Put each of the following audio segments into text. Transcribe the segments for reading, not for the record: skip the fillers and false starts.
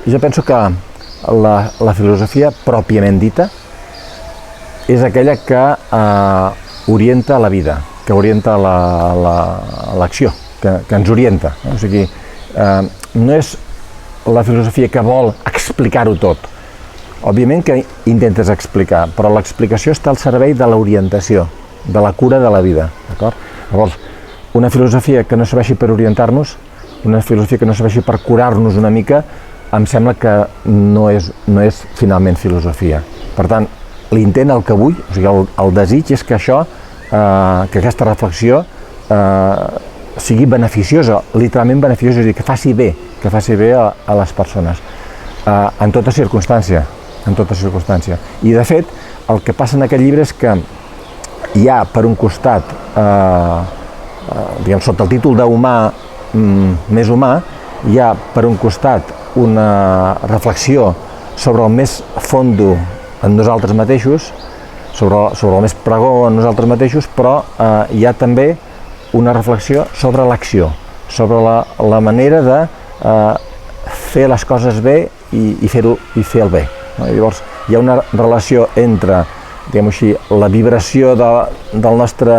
jo penso que la filosofia pròpiament dita és aquella que orienta la vida, que orienta l'acció, que ens orienta. O sigui, no és la filosofia que vol explicar-ho tot. Òbviament que intentes explicar, però l'explicació està al servei de l'orientació, de la cura de la vida. Llavors, una filosofia que no serveixi per orientar-nos, una filosofia que no serveixi per curar-nos una mica, em sembla que no és finalment filosofia. Per tant, l'intent, el que vull, o sigui, el desig és que això, que aquesta reflexió sigui beneficiosa, literalment beneficiosa, és a dir, que faci bé a les persones, en tota circumstància, I, de fet, el que passa en aquest llibre és que hi ha, per un costat, diguem, sota el títol d'humà més humà, hi ha, per un costat, una reflexió sobre el més fondo en nosaltres mateixos, sobre el més pregó en nosaltres mateixos, però hi ha també una reflexió sobre l'acció, sobre la manera de fer les coses bé i fer el bé. Llavors, hi ha una relació entre, diguem-ho així, la vibració del nostre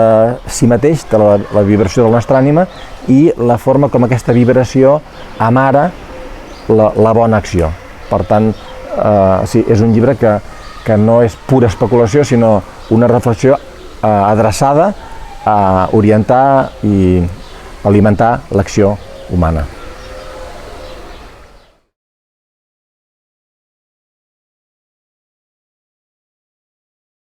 si mateix, de la vibració de la nostra ànima, i la forma com aquesta vibració amara la bona acció. Per tant, sí, és un llibre que no és pura especulació, sinó una reflexió adreçada a orientar i alimentar l'acció humana.